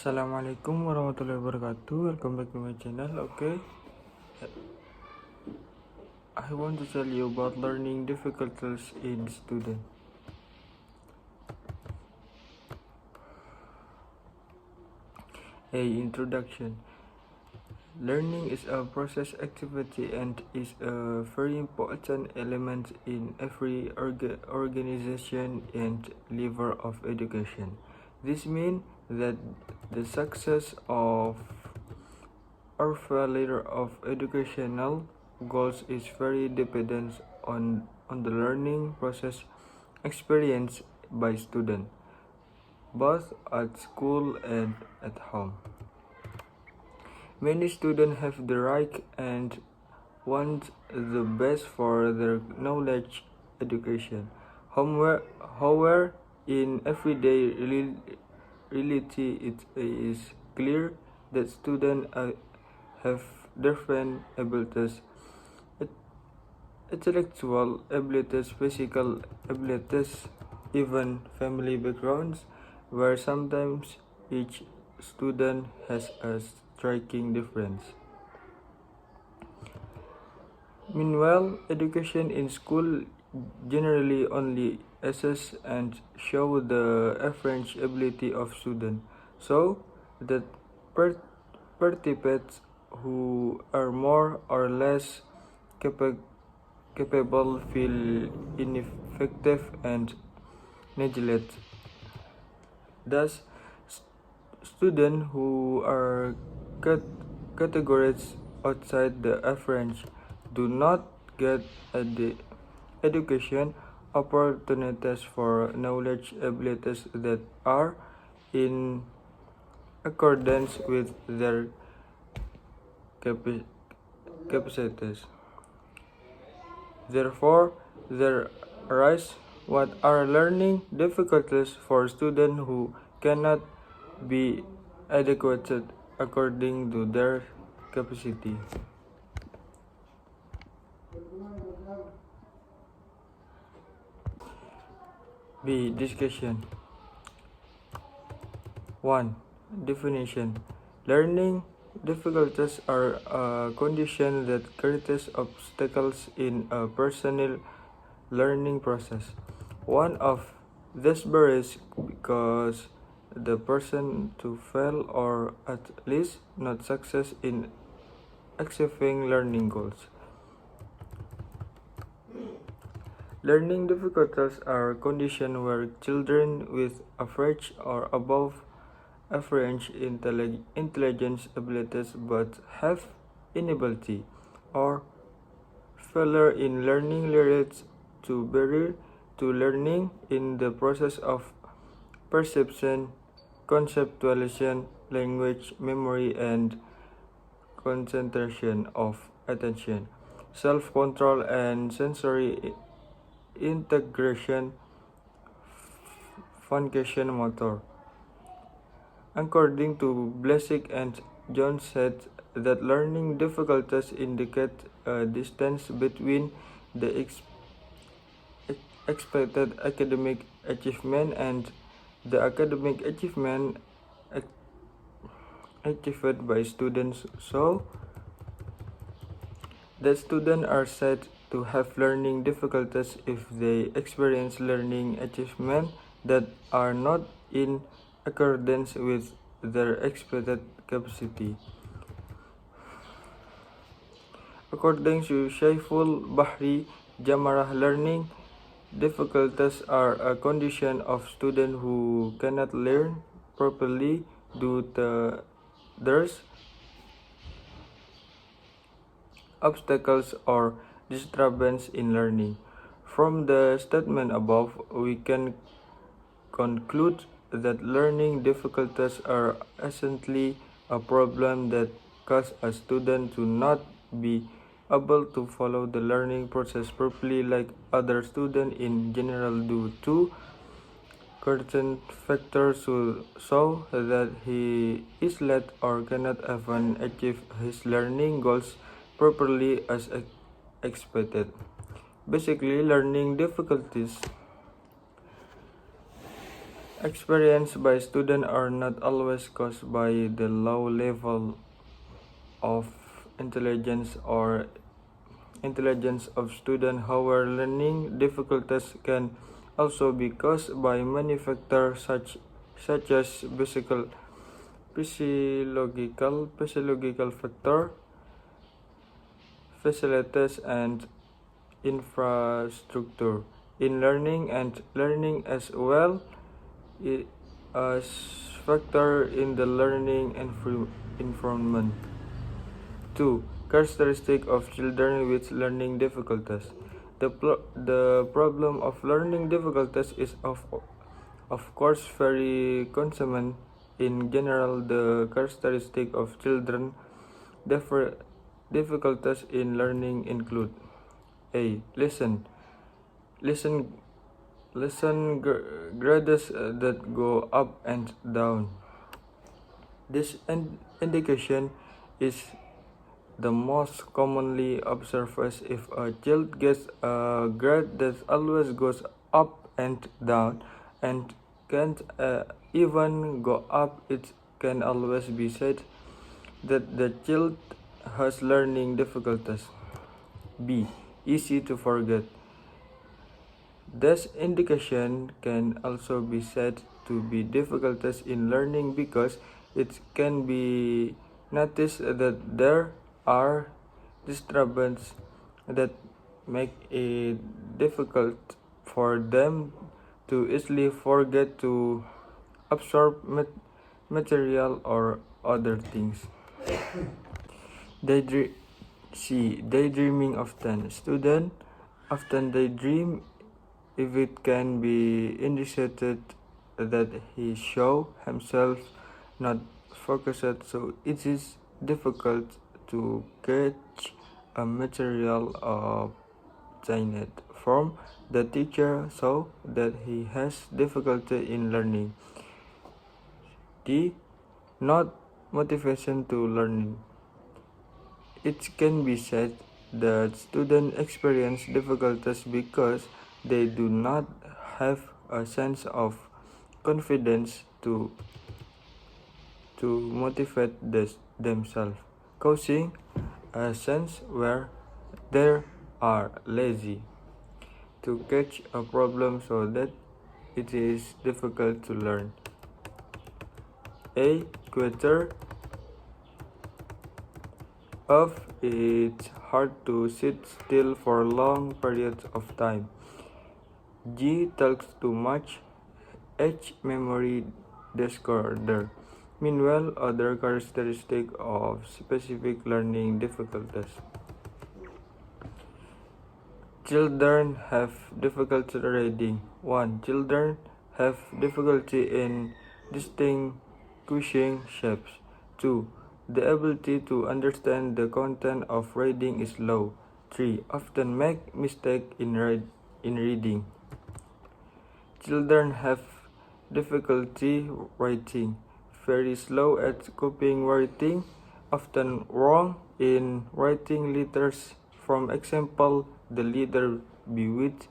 Assalamualaikum warahmatullahi wabarakatuh. Welcome back to my channel. I want to tell you about learning difficulties in student. Introduction. Learning is a process activity and is a very important element in every organization and level of education. This means that the success of or failure of educational goals is very dependent on the learning process experienced by students, both at school and at home. Many students have the right and want the best for their knowledge education. However, in everyday reality, it is clear that students have different abilities, intellectual abilities, physical abilities, even family backgrounds, where sometimes each student has a striking difference. Meanwhile, education in school generally only assess and show the average ability of students, so that participants who are more or less capable feel ineffective and neglected. Thus, students who are categorized outside the average do not get education opportunities for knowledge abilities that are in accordance with their capacities. Therefore, there arise what are learning difficulties for students who cannot be adequate according to their capacity. Discussion. 1. Definition. Learning difficulties are a condition that creates obstacles in a personal learning process. One of these barriers because the person to fail or at least not success in achieving learning goals. Learning difficulties are conditions where children with average or above average intelligence abilities but have inability or failure in learning leads to barrier to learning in the process of perception, conceptualization, language, memory, and concentration of attention, self-control, and sensory integration, function motor. According to Blessing and Jones said that learning difficulties indicate a distance between the expected academic achievement and the academic achievement achieved by students, so that students are said to have learning difficulties if they experience learning achievements that are not in accordance with their expected capacity. According to Shaiful Bahri Jamarah, learning difficulties are a condition of students who cannot learn properly due to there's obstacles or disturbance in learning. From the statement above, we can conclude that learning difficulties are essentially a problem that causes a student to not be able to follow the learning process properly like other students in general due to certain factors so that he is late or cannot even achieve his learning goals properly as expected. Basically, learning difficulties experienced by students are not always caused by the low level of intelligence or intelligence of students. However, learning difficulties can also be caused by many factors such as physiological factor, facilities, and infrastructure in learning and learning as well as factor in the learning environment. 2. Characteristic of children with learning difficulties. The problem of learning difficulties is of course very common. In general, the characteristic of children difficulties in learning include: A. Listen grades that go up and down. This indication is the most commonly observed as if a child gets a grade that always goes up and down and can't even go up. It can always be said that the child has learning difficulties. B. Easy to forget. This indication can also be said to be difficulties in learning because it can be noticed that there are disturbances that make it difficult for them to easily forget to absorb material or other things. Daydreaming often. Students often daydream if it can be indicated that he show himself not focused, so it is difficult to catch a material obtained from the teacher, so that he has difficulty in learning. D. Not motivation to learning. It can be said that students experience difficulties because they do not have a sense of confidence to motivate themselves, causing a sense where they are lazy to catch a problem, so that it is difficult to learn. A. Quitter of it's hard to sit still for long periods of time. G. Talks too much. H. Memory disorder. Meanwhile, other characteristics of specific learning difficulties. Children have difficulty reading. 1. Children have difficulty in distinguishing shapes. 2. The ability to understand the content of reading is low. 3. Often make mistakes in reading. Children have difficulty writing. Very slow at copying writing. Often wrong in writing letters. For example, the letter B with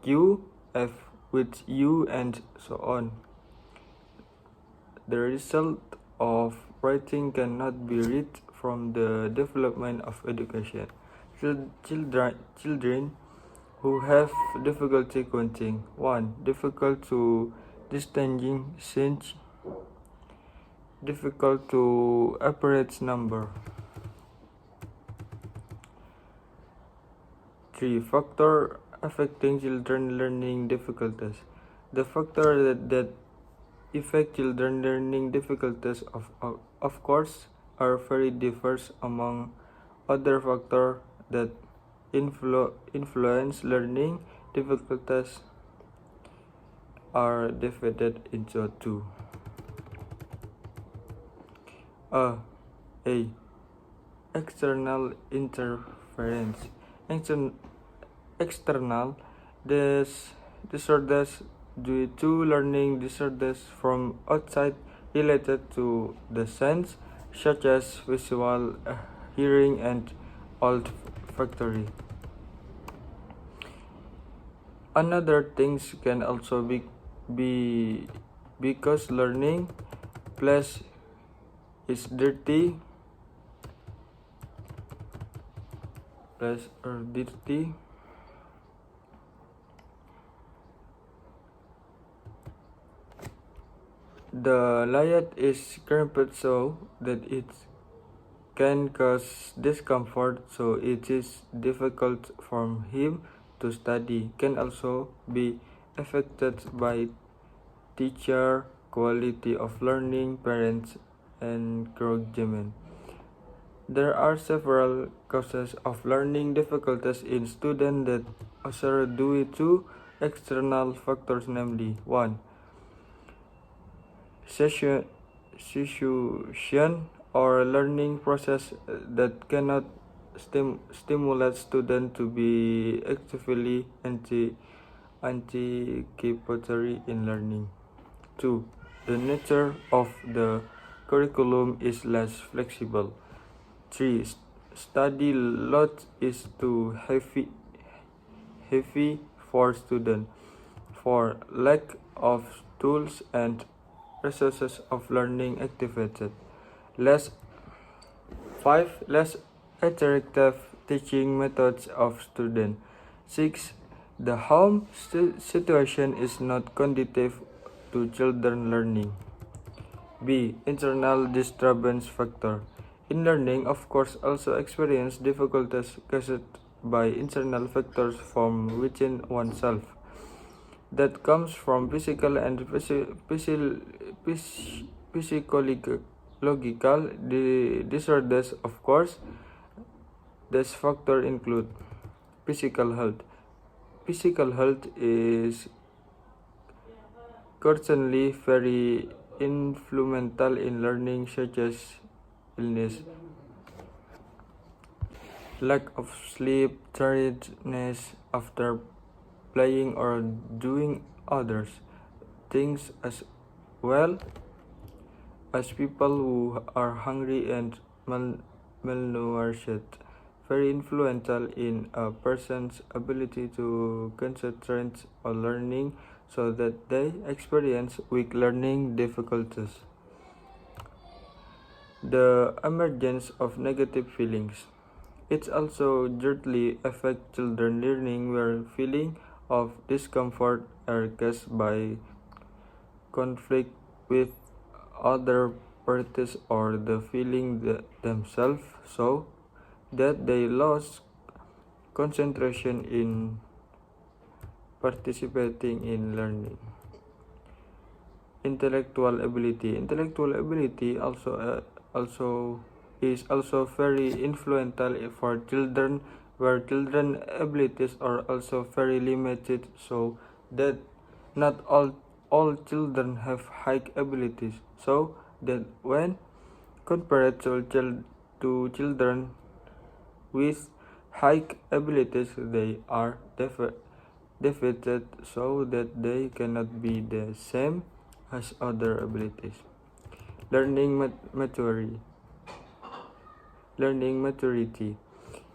Q, F with U, and so on. The result of writing cannot be read from the development of education. Children who have difficulty counting. 1. Difficult to distinguish, difficult to apprehend number. 3. Factor affecting children learning difficulties. The factor that affect children learning difficulties of course are very diverse. Among other factors that influence learning difficulties are divided into two. A. External interference. External disorders due to learning disorders from outside related to the sense, such as visual, hearing, and olfactory. Another things can also be because learning place is dirty, place or dirty. The layout is cramped so that it can cause discomfort, so it is difficult for him to study. Can also be affected by teacher quality of learning, parents encouragement. There are several causes of learning difficulties in students that are due to external factors, namely 1. Situation or learning process that cannot stimulate students to be actively anticipatory in learning. 2. The nature of the curriculum is less flexible. 3. Study load is too heavy for students. 4. Lack of tools and resources of learning activated. Less 5. Less attractive teaching methods of students. 6. The home situation is not conducive to children learning. B. Internal disturbance factor. In learning, of course, also experience difficulties caused by internal factors from within oneself. That comes from physical and physiological disorders, of course. These factors include physical health. Physical health is certainly very influential in learning, such as illness, lack of sleep, tiredness after playing or doing others things, as well as people who are hungry and malnourished. Very influential in a person's ability to concentrate on learning, so that they experience weak learning difficulties. The emergence of negative feelings. It also directly affects children learning, where feeling of discomfort are caused by conflict with other parties or the feeling themselves, so that they lose concentration in participating in learning. Intellectual ability also is also very influential for children, where children abilities are also very limited, so that not all children have high abilities, so that when compared to children with high abilities, they are defeated, so that they cannot be the same as other abilities. Learning maturity.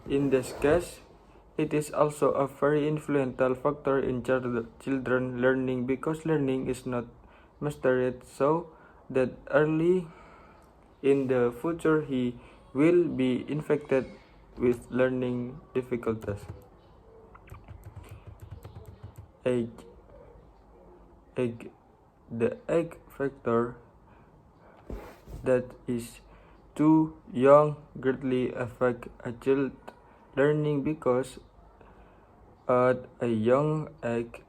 In this case, it is also a very influential factor in children learning, because learning is not mastered, so that early in the future he will be infected with learning difficulties. Age. The age factor that is too young greatly affect a child learning, because at a young age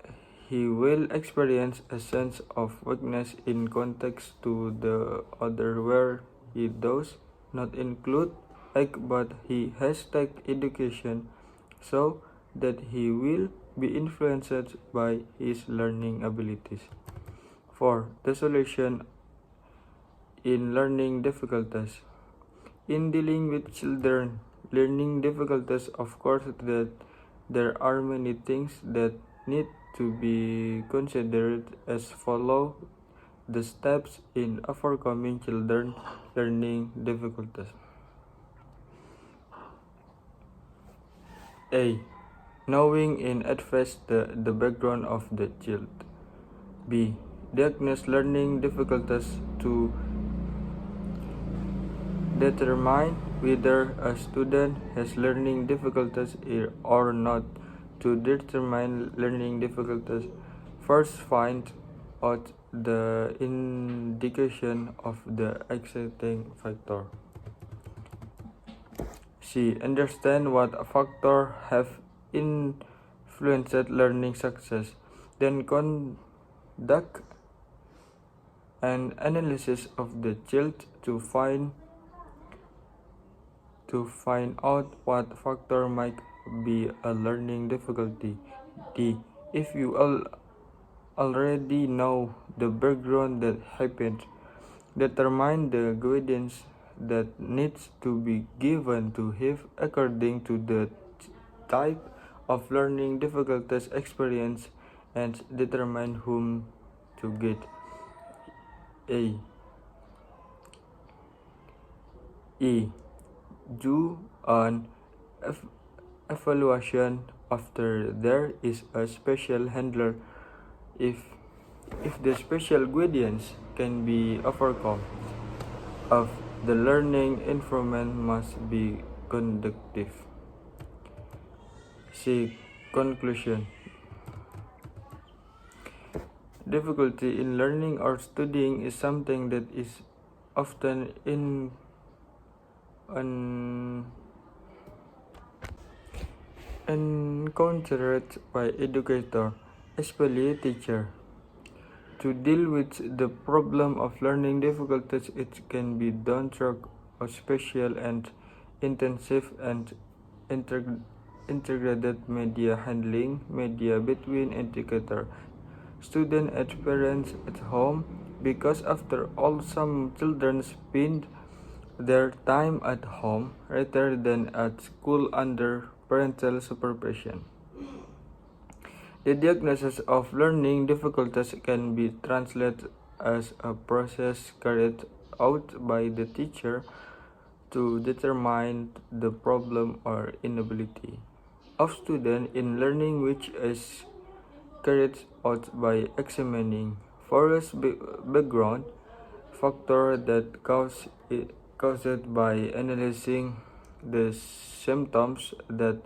he will experience a sense of weakness in context to the other, where he does not include age, but he has take education, so that he will be influenced by his learning abilities. 4. The solution in learning difficulties. In dealing with children learning difficulties, of course, that there are many things that need to be considered, as follow the steps in overcoming children learning difficulties. A. knowing in advance the background of the child. B. Diagnose learning difficulties to determine whether a student has learning difficulties or not. To determine learning difficulties, first find out the indication of the exciting factor. C. Understand what factors have influenced learning success. Then conduct an analysis of the child to find out what factor might be a learning difficulty. D. If you already know the background that happened, determine the guidance that needs to be given to him according to the type of learning difficulties experienced and determine whom to get. A. E. Do an evaluation after there is a special handler if the special guidance can be overcome. Of the learning environment must be conducive. C. Conclusion. Difficulty in learning or studying is something that is often encountered by educators, especially teachers. To deal with the problem of learning difficulties, it can be done through a special and intensive and integrated media handling media between educator, student and parents at home, because after all some children spend their time at home rather than at school under parental supervision. The diagnosis of learning difficulties can be translated as a process carried out by the teacher to determine the problem or inability of student in learning, which is carried out by examining various background factors that caused by analyzing the symptoms that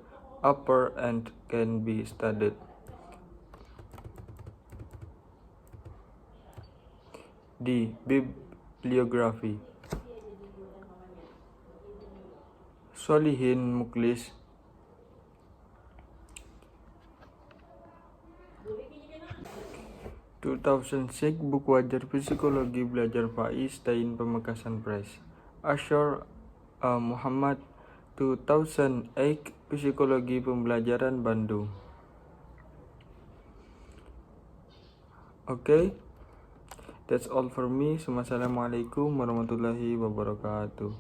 appear and can be studied. D. Bibliography. Solihin Muklis, 2006, buku ajar psikologi belajar Faiz Tain Pamekasan Press. Ashur Muhammad, 2008, Psikologi Pembelajaran Bandung. Okay, that's all for me. Assalamualaikum warahmatullahi wabarakatuh.